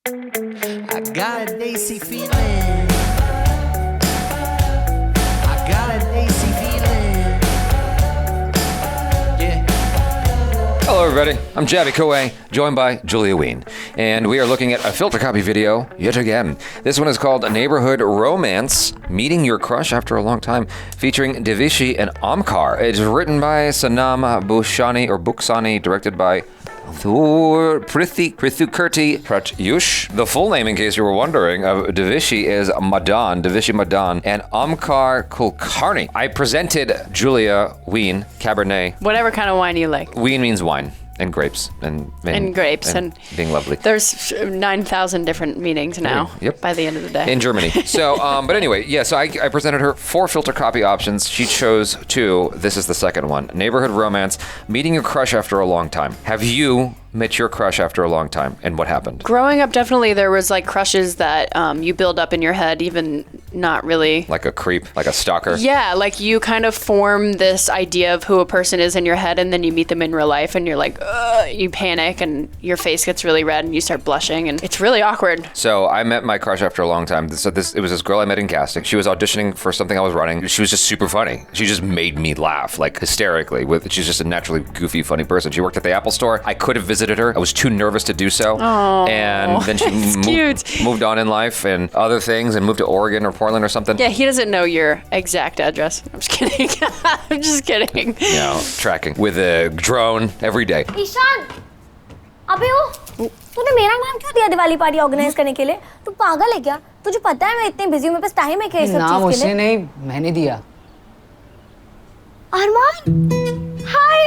I got a Daisy feeling. I got a Daisy feeling. Yeah. Hello everybody, I'm Jaby KOAY, joined by Julia Ween, and we are looking at a filter copy video yet again. This one is called Neighborhood Romance, Meeting Your Crush After a Long Time, featuring Devishi and Omkar. It's written by Sanam Buksani, directed by Prithukirti Pratyush. The full name, in case you were wondering, of Devishi is Devishi Madan, and Omkar Kulkarni. I presented Julia Ween, Cabernet. Whatever kind of wine you like. Ween means wine. And grapes. And grapes. And being lovely. There's 9,000 different meanings now. Yep. By the end of the day. In Germany. So, but anyway, yeah, so I presented her 4 filter copy options. She chose 2. This is the second one. Neighborhood Romance, Meeting Your Crush After a Long Time. Have you met your crush after a long time, and what happened? Growing up, definitely there was like crushes that you build up in your head, even not really. Like a creep, like a stalker? Yeah, like you kind of form this idea of who a person is in your head, and then you meet them in real life, and you're like, ugh, you panic, and your face gets really red, and you start blushing, and it's really awkward. So I met my crush after a long time. It was this girl I met in casting. She was auditioning for something I was running. She was just super funny. She just made me laugh, like hysterically. She's just a naturally goofy, funny person. She worked at the Apple Store. I could have visited her. I was too nervous to do so. Aww, and then she moved on in life and other things and moved to Oregon or Portland or something. Yeah, he doesn't know your exact address. I'm just kidding. I'm just kidding. You know, tracking with a drone every day. Ishan, अबे वो तूने मेरा नाम क्यों दिया Diwali party organise करने के लिए? तू पागल है क्या? तुझे पता है मैं इतनी बिजी हूँ, मेरे पास टाइम है क्या इस सब चीज के लिए? नाम उसने नहीं, मैंने दिया। अरमान, हाय।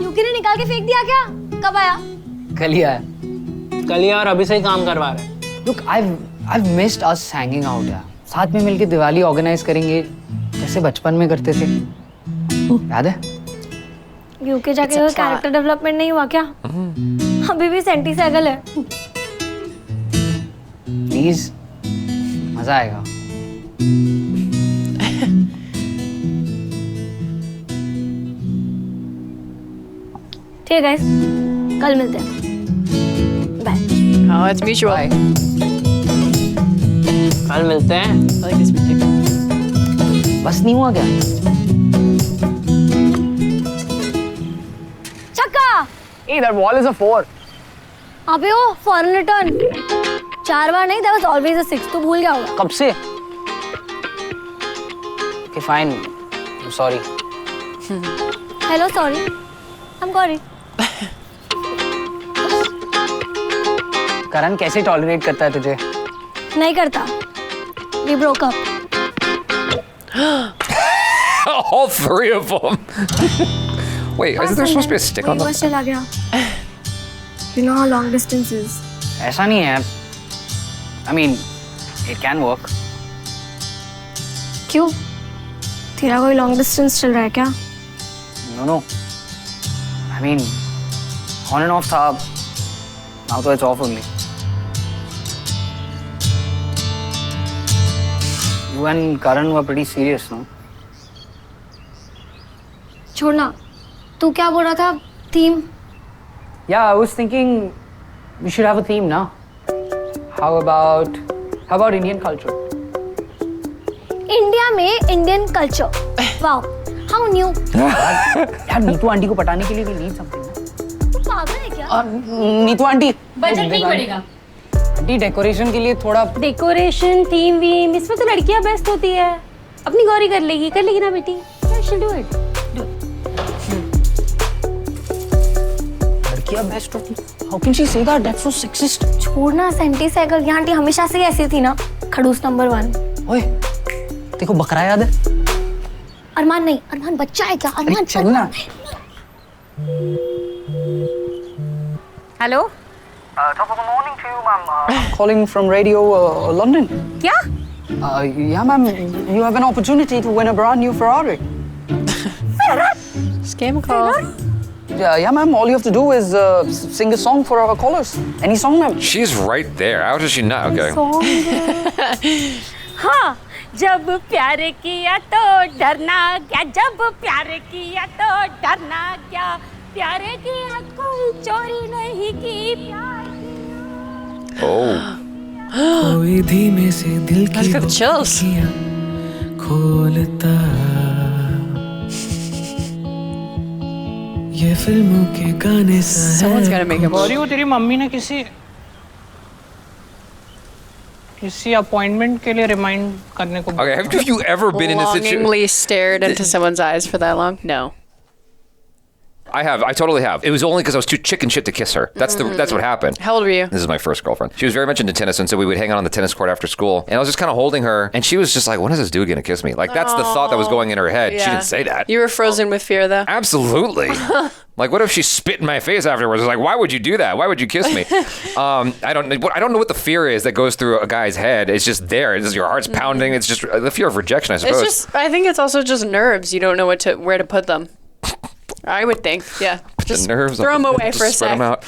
यूकी ने निकाल के फेंक दिया क्या? कब आया? कल ही आया। कल ही और अभी से ही काम करवा रहे हैं। Look, I've missed us hanging out यार। साथ में मिलके दिवाली ऑर्गेनाइज करेंगे, जैसे बचपन में करते थे। याद है? यूके जाके कोई कैरेक्टर डेवलपमेंट नहीं हुआ क्या? अभी भी सेंटी सैगल है। Please, मजा आएगा। ठीक है गाइस, कल मिलते हैं। Bye. Oh, it's mutual. Bye. कल मिलते हैं। I like this music. बस नहीं हुआ क्या? चक्का। Hey, that wall is a 4. अबे वो फॉरेन रिटर्न 4 बार नहीं, that was always a 6. तू भूल गया होगा। कब से? Okay, fine. I'm sorry. Hello, sorry. I'm sorry. करण कैसे टॉलरेट करता है तुझे? नहीं करता। We broke up. All 3 of them. Wait, isn't there supposed to be a stick on them? बस चला गया। You know how long distance is. ऐसा नहीं है। I mean, it can work. क्यों? तेरा कोई long distance चल रहा है क्या? No. I mean, on and off था। Now तो it's off only. You and Karan were pretty serious, no? छोड़ना। तू क्या बोल रहा था? Theme? Yeah, I was thinking we should have a theme now. How about Indian culture? India में Indian culture. Wow. How new? यार Neetu aunty को पटाने के लिए we need something. तू पागल है क्या? नीतू आंटी बजट नहीं बढ़ेगा। आंटी डेकोरेशन के लिए थोड़ा डेकोरेशन, थीम वीम, इसमें तो लड़कियां बेस्ट होती है। अपनी गौरी कर लेगी ना बेटी? she'll do it. लड़कियां बेस्ट होती। How can she say that? That's so sexist. छोड़ना सेंटी साइकिल, यहाँ आंटी हमेशा से ऐसी थी ना, खड़ूस नंबर 1। ओए, देखो बकरा याद है? अरमान नहीं, अरमान बच्चा है क्या? अरमान चलना। Hello. Top of the morning to you, ma'am. I'm calling from Radio London. क्या? Yeah, ma'am. You have an opportunity to win a brand new Ferrari. Scam call. Yeah, ma'am. All you have to do is sing a song for our callers. Any song, ma'am. She's right there. How does she not? Okay. हाँ, जब प्यार किया तो डरना क्या, जब प्यार किया तो डरना क्या, प्यार किया कोई चोरी नहीं की, प्यार Oh. Let's get the chills. Someone's gotta make a move. Gauri वो तेरी मम्मी ने किसी अपॉइंटमेंट के लिए रिमाइंड करने को Okay, have you ever been in this situation? Longingly stared into someone's eyes for that long? No. I have. I totally have. It was only because I was too chicken shit to kiss her. That's what happened. How old were you? This is my first girlfriend. She was very much into tennis, and so we would hang out on the tennis court after school. And I was just kind of holding her, and she was just like, "When is this dude gonna kiss me?" Like that's the thought that was going in her head. She didn't say that. You were frozen with fear, though. Absolutely. Like, what if she spit in my face afterwards? Like, why would you do that? Why would you kiss me? I don't know what the fear is that goes through a guy's head. It's just there. It's just your heart's pounding. It's just the fear of rejection, I suppose. I think it's also just nerves. You don't know where to put them. I would think, yeah. Just the nerves, throw them away just for a spread sec. them out.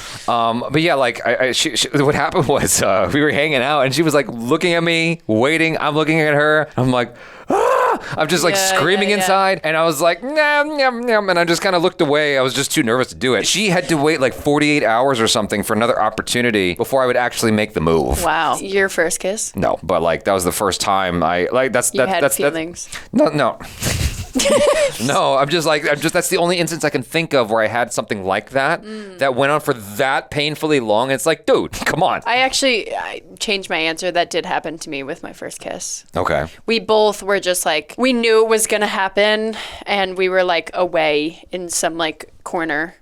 But yeah, like she, what happened was we were hanging out, and she was like looking at me, waiting. I'm looking at her. I'm like, ah! I'm just like screaming inside, and I was like, nom, nom, nom, and I just kind of looked away. I was just too nervous to do it. She had to wait like 48 hours or something for another opportunity before I would actually make the move. Wow, your first kiss? No, but like that was the first time I like that's feelings. No. No, I'm just that's the only instance I can think of where I had something like that that went on for that painfully long. It's like, dude, come on. I changed my answer. That did happen to me with my first kiss. Okay. We both were just like, we knew it was going to happen, and we were like away in some like corner.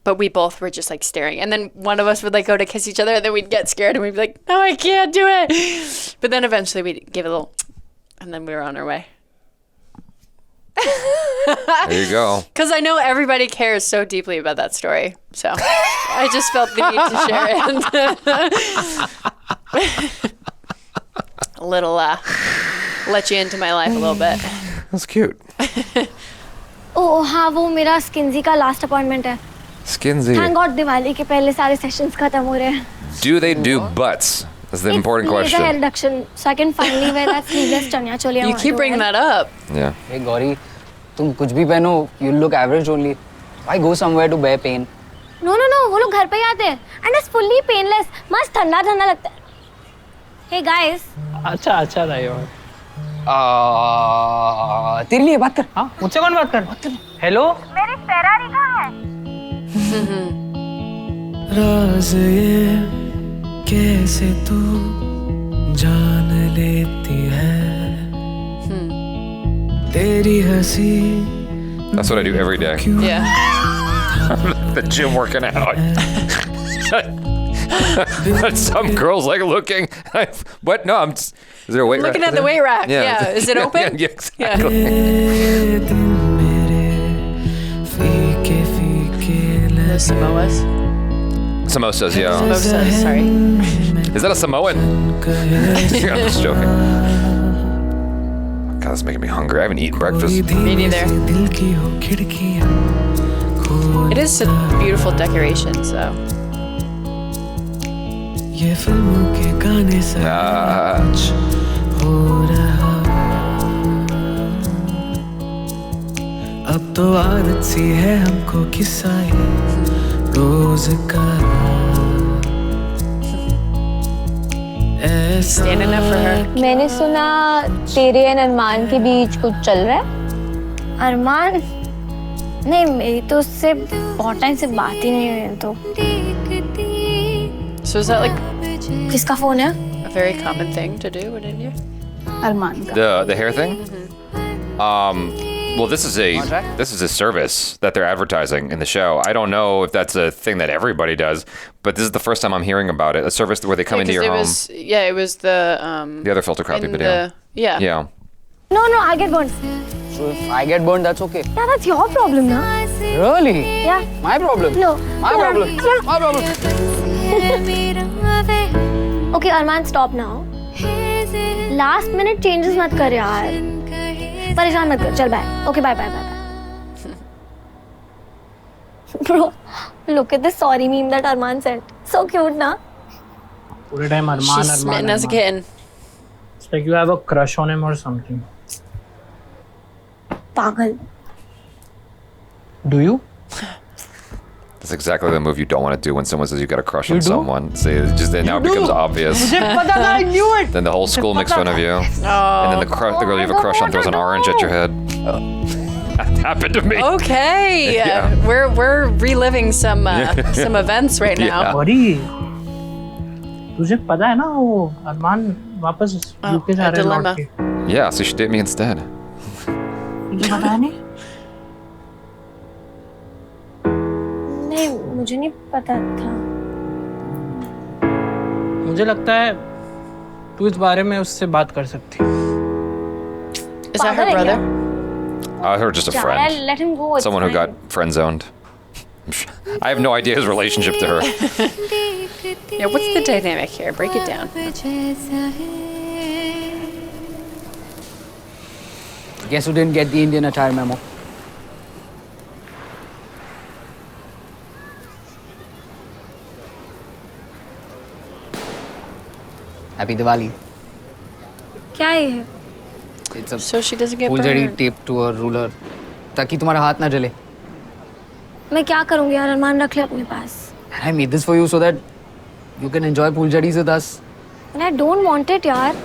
But we both were just like staring. And then one of us would like go to kiss each other, and then we'd get scared and we'd be like, no, I can't do it. But then eventually we'd give it a little, and then we were on our way. There you go. Because I know everybody cares so deeply about that story. So I just felt the need to share it. A little, let you into my life a little bit. That's cute. Oh, हाँ वो मेरा स्किन्जी का last appointment है. Skinsy. Thank God Diwali के पहले सारे sessions खत्म हो रहे हैं. Do they do butts? That's the important It's question. hair reduction, so I can finally wear that sleeveless chanya choli. You keep bringing that up. Yeah. Hey Gauri, तुम कुछ भी पहनो, you look average only. Why go somewhere to bear pain? No, वो लोग घर पे ही आते हैं. And it's fully painless. मस्त ठंडा लगता है. Hey guys. अच्छा था ये. तेरे लिए बात कर. हाँ, मुझसे कौन बात कर? हेलो. मेरी फेरारी कहाँ है? राज ये कैसे तू जान लेती है तेरी हंसी. That's what I do every day. Yeah. The gym working out. Some girls like looking. What? No, is there a weight rack? Looking at the weight rack. Yeah. Is it open? Yeah, exactly. The Samoas. Samosas, yeah. Samosas, sorry. Is that a Samoan? I'm just joking. God, that's making me hungry. I haven't eaten breakfast. Me neither. It is a beautiful decoration, so. अब तो आदत सी है हमको किस्सा रोज का. Standing up for her. मैंने सुना तेरे और अरमान के बीच कुछ चल रहा है. अरमान? नहीं, मेरी तो उससे बहुत टाइम से बात ही नहीं हुई है तो. So is that like किसका फोन है? a very common thing to do in India? अरमान का. The hair thing? Well, this is a service that they're advertising in the show. I don't know if that's a thing that everybody does, but this is the first time I'm hearing about it. A service where they come into your home. It was the The other filter copy video. Yeah. No, I get burned. So if I get burned, that's okay. Yeah, that's your problem, na? Really? Yeah. My problem? No. My problem? My problem? Okay, Arman, stop now. Last minute changes मत कर यार. परेशान मत कर. चल bye. Okay, bye. Bro, look at the sorry meme that Arman sent. So cute, na? पूरे time Armaan. She's smitten as a kitten. It's like you have a crush on him or something. पागल. Do you? That's exactly the move you don't want to do when someone says you got a crush on someone. See, now it becomes obvious. I knew it. Then the whole school makes fun of you. And then the girl you have a crush on throws an orange at your head. That happened to me. Okay, Yeah. we're reliving some events right now. Yeah. Buddy, तुझे पता है ना वो अरमान वापस UK जा रहे हैं लौट के. Yeah, so you should date me instead. तुझे पता है नहीं? नहीं, मुझे नहीं पता था. मुझे लगता है तू इस बारे में उससे बात कर सकती. Is that her brother? Her just a friend. Let him go. it's Someone who fine. got friend zoned. I have no idea his relationship to her. Yeah, what's the dynamic here? Break it down. Guess who didn't get the Indian attire memo? Happy Diwali. क्या है? It's a So she doesn't get फुलझड़ी burned. taped to a ruler ताकि तुम्हारा हाथ ना जले. मैं क्या करूँगी यार, अरमान रख ले अपने पास. I made this for you so that you can enjoy फुलझड़ीs with us. And I don't want it यार.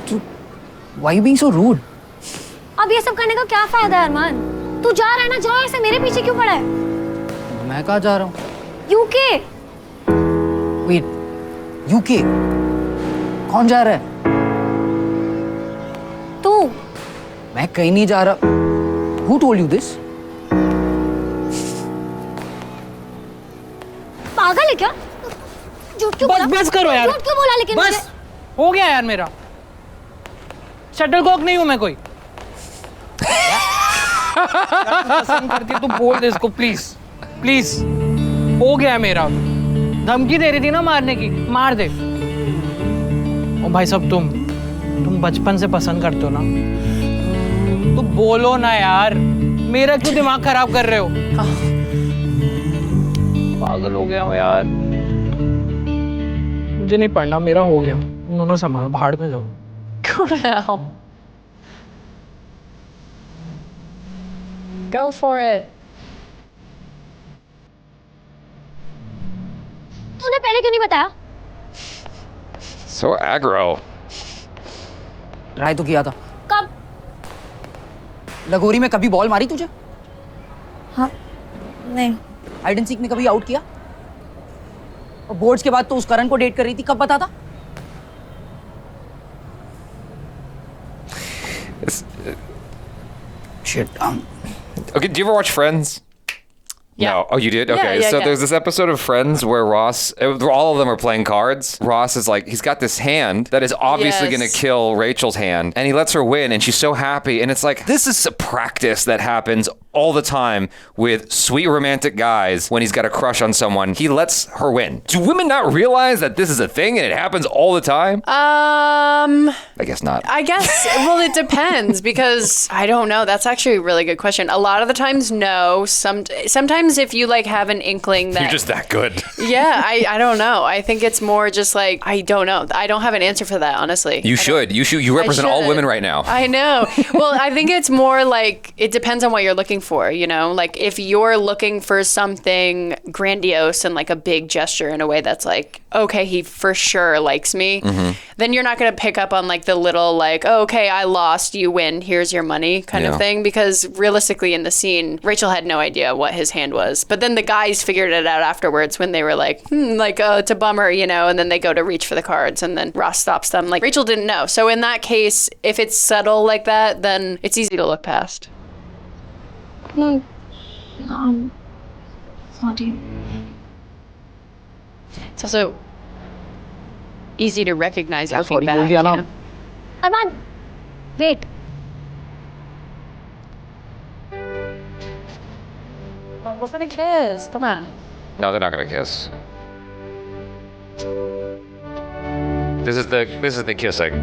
Why are you being so rude? अब ये सब करने का क्या फायदा है अरमान? तू जा रहा है ना, जाओ, ऐसे मेरे पीछे क्यों पड़ा है? मैं कहाँ जा रहा हूँ? यूके. Wait, UK? कौन जा रहा है? तू. मैं कहीं नहीं जा रहा. Who told you this? पागल है क्या? झूठ क्यों बोला? बस करो यार. झूठ क्यों बोला लेकिन बस मुझे? हो गया यार मेरा. शटलकॉक नहीं हूँ मैं कोई. पसंद करती है तो बोल दे इसको प्लीज. प्लीज. हो गया मेरा. धमकी दे रही थी ना मारने की. मार दे. ओ भाई साहब तुम बचपन से पसंद करते हो ना. तो बोलो ना यार. मेरा क्यों दिमाग खराब कर रहे हो? पागल हो गया हूँ यार. मुझे नहीं पढ़ना. मेरा हो गया. उन्होंने संभालो. भाड़ में जाओ. Go to hell. Go for it. तूने पहले क्यों नहीं बताया? So aggro. ट्राई तो किया था. कब? लगोरी में कभी बॉल मारी तुझे? हाँ. नहीं. हाइड एंड सीक में कभी आउट किया? और बोर्ड्स के बाद तो उस करण को डेट कर रही थी. कब पता था? Shit. Okay, do you ever watch Friends? Yeah. No. Oh, you did? Okay. yeah, So yeah. there's this episode of Friends where Ross, all of them are playing cards. Ross is like, he's got this hand that is obviously Yes. going to kill Rachel's hand, and he lets her win, and she's so happy. And it's like, this is a practice that happens all the time with sweet romantic guys when he's got a crush on someone. He lets her win. Do women not realize that this is a thing and it happens all the time? I guess not. I guess, well, it depends because I don't know. That's actually a really good question. A lot of the times, no. Sometimes if you like have an inkling that You're just that good. yeah, I don't know. I think it's more just like, I don't know. I don't have an answer for that, honestly. You should. You represent all should. women right now. I know. Well, I think it's more like it depends on what you're looking for, you know? Like if you're looking for something grandiose and like a big gesture in a way that's like, okay, he for sure likes me, then you're not going to pick up on like the little like, oh, okay, I lost, you win, here's your money kind Yeah. of thing. Because realistically in the scene, Rachel had no idea what his hand was. But then the guys figured it out afterwards when they were like, oh, it's a bummer, you know, and then they go to reach for the cards and then Ross stops them. Like Rachel didn't know. So in that case, if it's subtle like that, then it's easy to look past. No. Sorry. It's also easy to recognize looking sorry, back. बोल दिया ना. you know? Armaan, wait. We're gonna kiss. Come on. No, they're not gonna kiss. This is the kissing.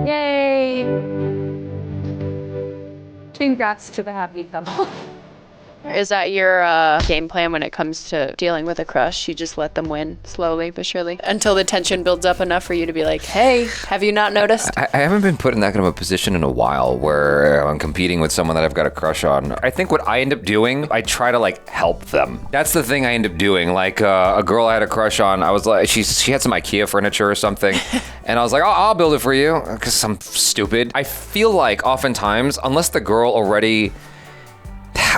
Yay. Congrats to the happy couple. Is that your game plan when it comes to dealing with a crush? You just let them win slowly but surely until the tension builds up enough for you to be like, hey, have you not noticed? I haven't been put in that kind of a position in a while where I'm competing with someone that I've got a crush on. I think what I end up doing, I try to like help them. That's the thing I end up doing. Like a girl I had a crush on, I was like, she had some IKEA furniture or something. And I was like, I'll build it for you because I'm stupid. I feel like oftentimes, unless the girl already,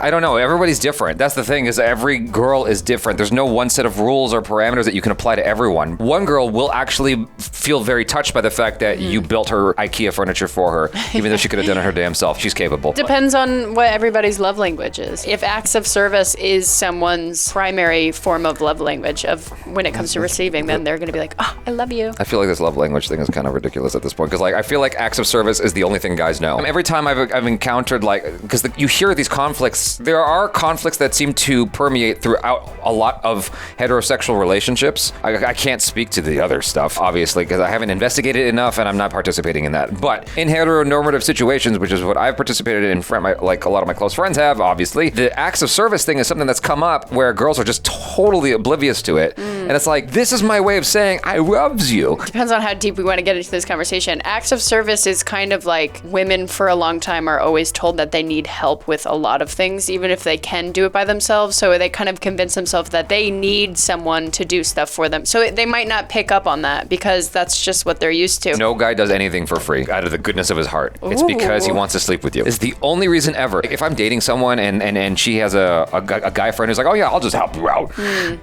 I don't know, everybody's different. That's the thing, is every girl is different. There's no one set of rules or parameters that you can apply to everyone. One girl will actually feel very touched by the fact that you built her IKEA furniture for her, even though she could have done it her damn self. She's capable. Depends on what everybody's love language is. If acts of service is someone's primary form of love language of when it comes to receiving, then they're going to be like, oh, I love you. I feel like this love language thing is kind of ridiculous at this point, because like I feel like acts of service is the only thing guys know. Every time I've encountered, like, because you hear these conflicts, there are conflicts that seem to permeate throughout a lot of heterosexual relationships. I can't speak to the other stuff, obviously, because I haven't investigated enough and I'm not participating in that. But in heteronormative situations, which is what I've participated in, like a lot of my close friends have, obviously, the acts of service thing is something that's come up where girls are just totally oblivious to it. And it's like, this is my way of saying I loves you. Depends on how deep we want to get into this conversation. Acts of service is kind of like women for a long time are always told that they need help with a lot of things, even if they can do it by themselves. So they kind of convince themselves that they need someone to do stuff for them. So they might not pick up on that because that's just what they're used to. No guy does anything for free out of the goodness of his heart. It's because he wants to sleep with you. It's the only reason ever. If I'm dating someone and she has a guy friend who's like, oh yeah, I'll just help you out.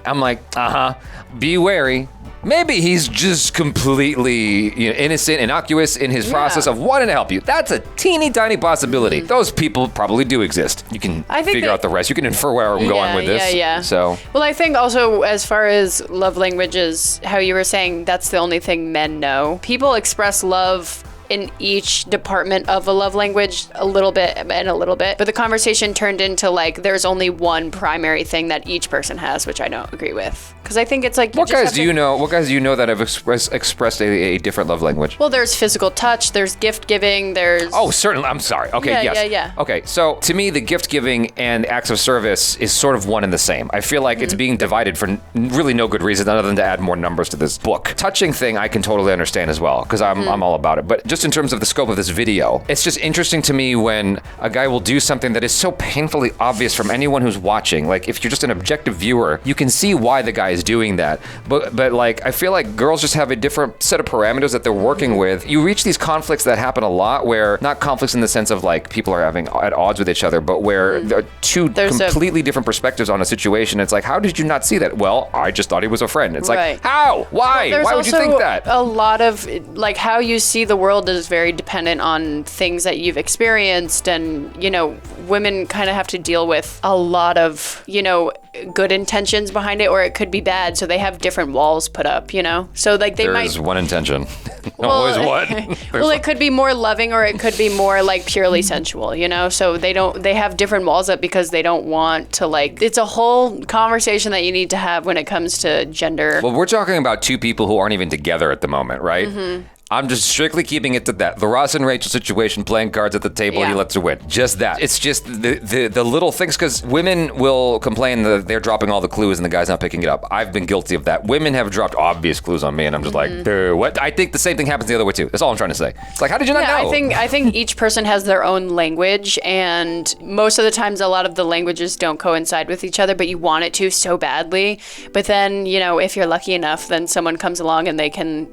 I'm like, be wary. Maybe he's just completely innocent, innocuous in his process of wanting to help you. That's a teeny tiny possibility. Those people probably do exist. You can figure out the rest. You can infer where I'm going with this. Yeah. So, well, I think also as far as love languages, how you were saying that's the only thing men know. People express love in each department of a love language a little bit and a little bit, but the conversation turned into like there's only one primary thing that each person has, which I don't agree with, because I think it's like what guys do you know that have expressed a different love language? Well, there's physical touch, there's gift giving, there's certainly, I'm sorry, okay, yeah. Okay, so to me the gift giving and acts of service is sort of one and the same. I feel like it's being divided for really no good reason other than to add more numbers to this book. Touching thing I can totally understand as well, because I'm all about it, but just in terms of the scope of this video, it's just interesting to me when a guy will do something that is so painfully obvious from anyone who's watching. Like, if you're just an objective viewer, you can see why the guy is doing that. But like, I feel like girls just have a different set of parameters that they're working with. You reach these conflicts that happen a lot where, not conflicts in the sense of like people are having at odds with each other, but where there are there's completely different perspectives on a situation. It's like, how did you not see that? Well, I just thought he was a friend. It's like, how? Why? Well, why would you think that? A lot of like how you see the world is very dependent on things that you've experienced, and women kind of have to deal with a lot of good intentions behind it, or it could be bad, so they have different walls put up, so like There's one intention. Always one. Well, it could be more loving, or it could be more like purely sensual, so they have different walls up because they don't want to, like, it's a whole conversation that you need to have when it comes to gender. Well, we're talking about two people who aren't even together at the moment, right? I'm just strictly keeping it to that. The Ross and Rachel situation, playing cards at the table, he lets her win. Just that. It's just the little things, because women will complain that they're dropping all the clues and the guy's not picking it up. I've been guilty of that. Women have dropped obvious clues on me, and I'm just like, what? I think the same thing happens the other way too. That's all I'm trying to say. It's like, how did you not know? I think each person has their own language, and most of the times a lot of the languages don't coincide with each other, but you want it to so badly. But then, if you're lucky enough, then someone comes along and they can,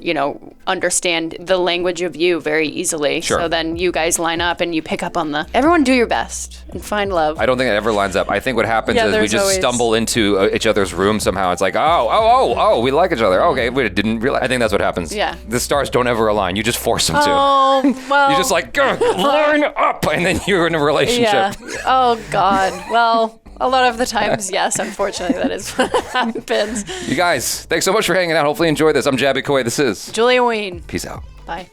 understand the language of you very easily. Sure. So then you guys line up and you pick up on everyone do your best and find love. I don't think it ever lines up. I think what happens is we just stumble into each other's room somehow. It's like, oh, we like each other. Okay, we didn't realize. I think that's what happens. Yeah. The stars don't ever align. You just force them to. Oh, well. You just like, line up, and then you're in a relationship. Yeah. Oh, God. Well, a lot of the times, yes, unfortunately, that is what happens. You guys, thanks so much for hanging out. Hopefully you enjoyed this. I'm Jaby KOAY. This is Julia Ween. Peace out. Bye.